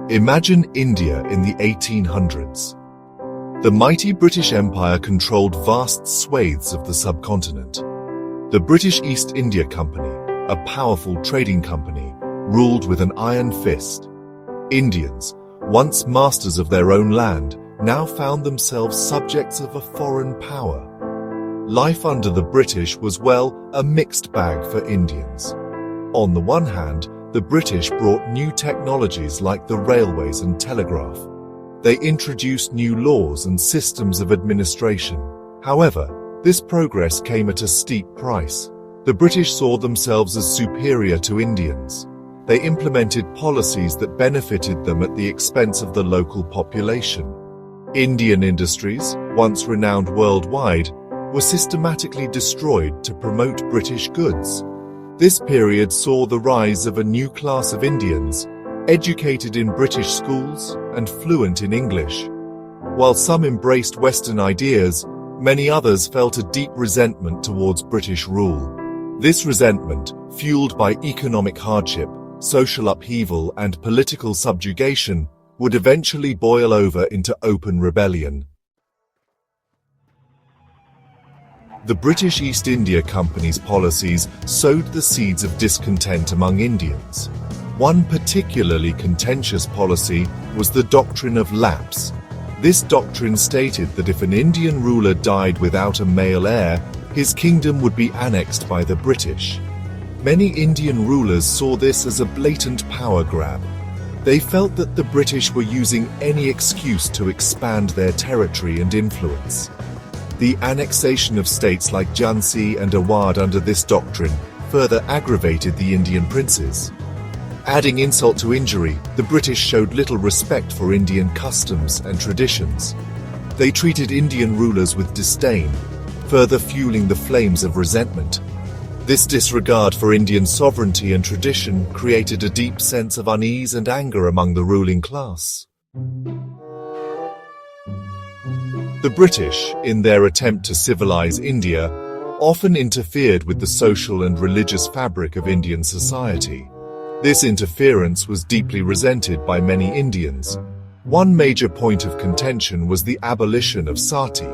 Imagine India in the 1800s. The mighty British Empire controlled vast swathes of the subcontinent. The British East India Company, a powerful trading company, ruled with an iron fist. Indians, once masters of their own land, now found themselves subjects of a foreign power. Life under the British was, well, a mixed bag for Indians. On the one hand, the British brought new technologies like the railways and telegraph. They introduced new laws and systems of administration. However, this progress came at a steep price. The British saw themselves as superior to Indians. They implemented policies that benefited them at the expense of the local population. Indian industries, once renowned worldwide, were systematically destroyed to promote British goods. This period saw the rise of a new class of Indians, educated in British schools and fluent in English. While some embraced Western ideas, many others felt a deep resentment towards British rule. This resentment, fueled by economic hardship, social upheaval, and political subjugation, would eventually boil over into open rebellion. The British East India Company's policies sowed the seeds of discontent among Indians. One particularly contentious policy was the Doctrine of Lapse. This doctrine stated that if an Indian ruler died without a male heir, his kingdom would be annexed by the British. Many Indian rulers saw this as a blatant power grab. They felt that the British were using any excuse to expand their territory and influence. The annexation of states like Jhansi and Awadh under this doctrine further aggravated the Indian princes. Adding insult to injury, the British showed little respect for Indian customs and traditions. They treated Indian rulers with disdain, further fueling the flames of resentment. This disregard for Indian sovereignty and tradition created a deep sense of unease and anger among the ruling class. The British, in their attempt to civilize India, often interfered with the social and religious fabric of Indian society. This interference was deeply resented by many Indians. One major point of contention was the abolition of sati,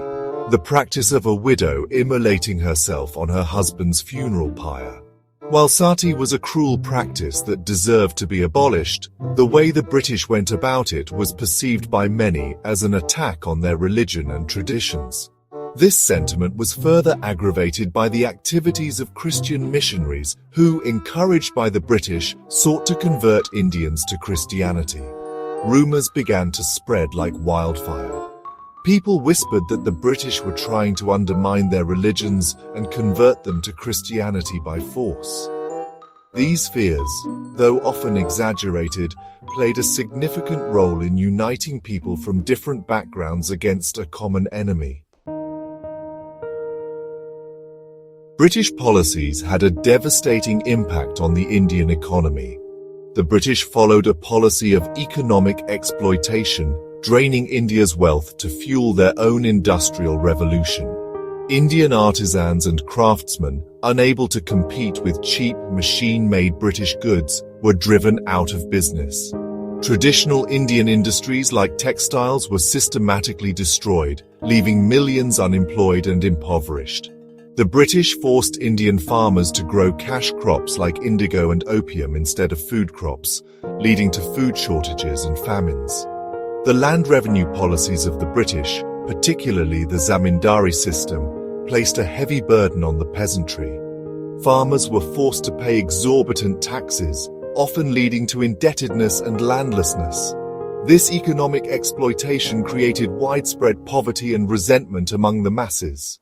the practice of a widow immolating herself on her husband's funeral pyre. While sati was a cruel practice that deserved to be abolished, the way the British went about it was perceived by many as an attack on their religion and traditions. This sentiment was further aggravated by the activities of Christian missionaries who, encouraged by the British, sought to convert Indians to Christianity. Rumors began to spread like wildfire. People whispered that the British were trying to undermine their religions and convert them to Christianity by force. These fears, though often exaggerated, played a significant role in uniting people from different backgrounds against a common enemy. British policies had a devastating impact on the Indian economy. The British followed a policy of economic exploitation, draining India's wealth to fuel their own industrial revolution. Indian artisans and craftsmen, unable to compete with cheap, machine-made British goods, were driven out of business. Traditional Indian industries like textiles were systematically destroyed, leaving millions unemployed and impoverished. The British forced Indian farmers to grow cash crops like indigo and opium instead of food crops, leading to food shortages and famines. The land revenue policies of the British, particularly the zamindari system, placed a heavy burden on the peasantry. Farmers were forced to pay exorbitant taxes, often leading to indebtedness and landlessness. This economic exploitation created widespread poverty and resentment among the masses.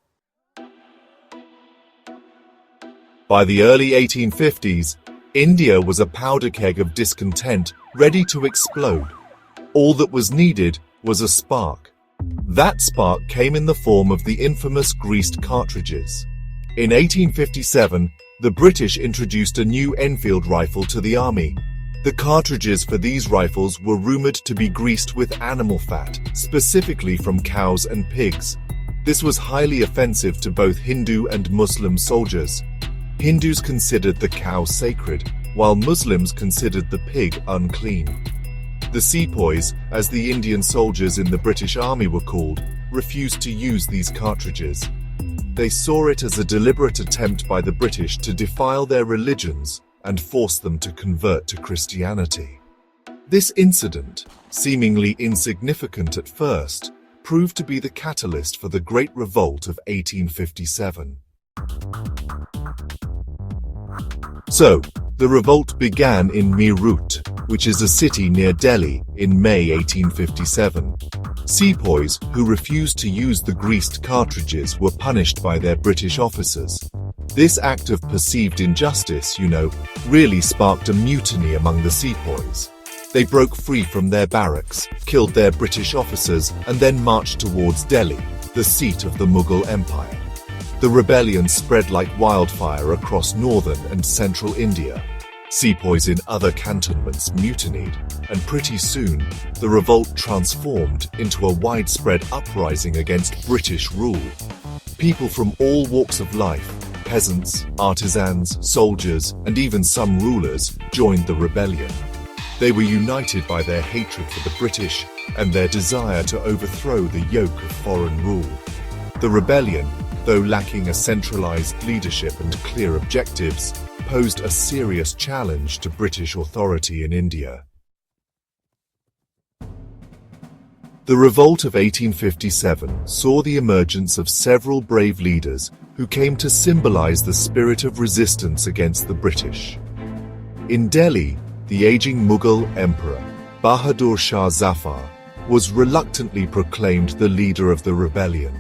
By the early 1850s, India was a powder keg of discontent, ready to explode. All that was needed was a spark. That spark came in the form of the infamous greased cartridges. In 1857, the British introduced a new Enfield rifle to the army. The cartridges for these rifles were rumored to be greased with animal fat, specifically from cows and pigs. This was highly offensive to both Hindu and Muslim soldiers. Hindus considered the cow sacred, while Muslims considered the pig unclean. The sepoys, as the Indian soldiers in the British Army were called, refused to use these cartridges. They saw it as a deliberate attempt by the British to defile their religions and force them to convert to Christianity. This incident, seemingly insignificant at first, proved to be the catalyst for the Great Revolt of 1857. So, the revolt began in Meerut, which is a city near Delhi, in May 1857. Sepoys who refused to use the greased cartridges were punished by their British officers. This act of perceived injustice, really sparked a mutiny among the sepoys. They broke free from their barracks, killed their British officers, and then marched towards Delhi, the seat of the Mughal Empire. The rebellion spread like wildfire across northern and central India. Sepoys in other cantonments mutinied, and pretty soon, the revolt transformed into a widespread uprising against British rule. People from all walks of life, peasants, artisans, soldiers, and even some rulers, joined the rebellion. They were united by their hatred for the British and their desire to overthrow the yoke of foreign rule. The rebellion, though lacking a centralized leadership and clear objectives, posed a serious challenge to British authority in India. The Revolt of 1857 saw the emergence of several brave leaders who came to symbolize the spirit of resistance against the British. In Delhi, the aging Mughal emperor, Bahadur Shah Zafar, was reluctantly proclaimed the leader of the rebellion.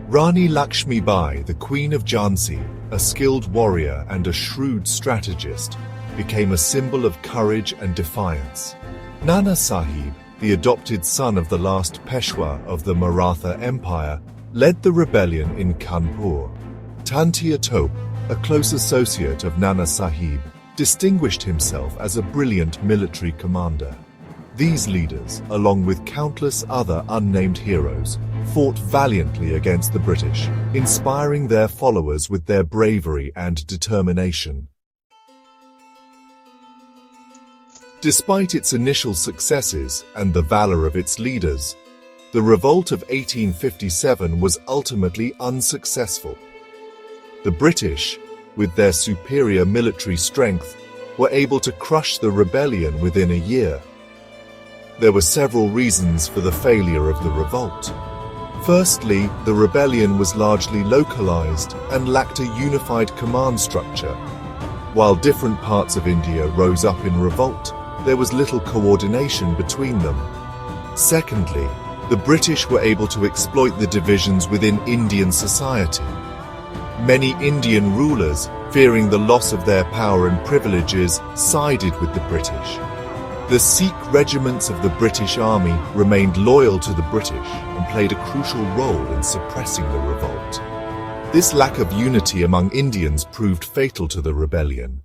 Rani Laxmi Bai, the Queen of Jhansi, a skilled warrior and a shrewd strategist, became a symbol of courage and defiance. Nana Sahib, the adopted son of the last Peshwa of the Maratha Empire, led the rebellion in Kanpur. Tantia Tope, a close associate of Nana Sahib, distinguished himself as a brilliant military commander. These leaders, along with countless other unnamed heroes, fought valiantly against the British, inspiring their followers with their bravery and determination. Despite its initial successes and the valor of its leaders, the revolt of 1857 was ultimately unsuccessful. The British, with their superior military strength, were able to crush the rebellion within a year. There were several reasons for the failure of the revolt. Firstly, the rebellion was largely localized and lacked a unified command structure. While different parts of India rose up in revolt, there was little coordination between them. Secondly, the British were able to exploit the divisions within Indian society. Many Indian rulers, fearing the loss of their power and privileges, sided with the British. The Sikh regiments of the British Army remained loyal to the British and played a crucial role in suppressing the revolt. This lack of unity among Indians proved fatal to the rebellion.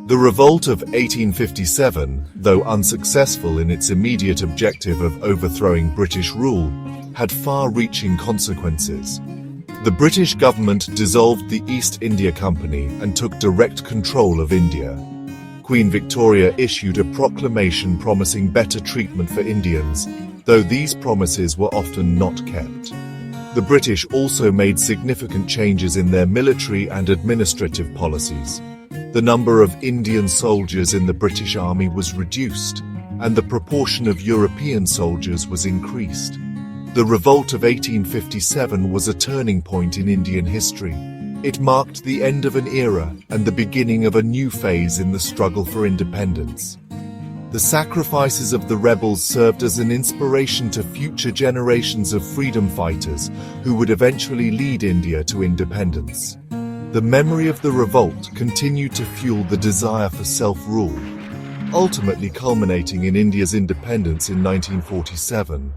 The revolt of 1857, though unsuccessful in its immediate objective of overthrowing British rule, had far-reaching consequences. The British government dissolved the East India Company and took direct control of India. Queen Victoria issued a proclamation promising better treatment for Indians, though these promises were often not kept. The British also made significant changes in their military and administrative policies. The number of Indian soldiers in the British Army was reduced, and the proportion of European soldiers was increased. The Revolt of 1857 was a turning point in Indian history. It marked the end of an era and the beginning of a new phase in the struggle for independence. The sacrifices of the rebels served as an inspiration to future generations of freedom fighters who would eventually lead India to independence. The memory of the revolt continued to fuel the desire for self-rule, ultimately culminating in India's independence in 1947.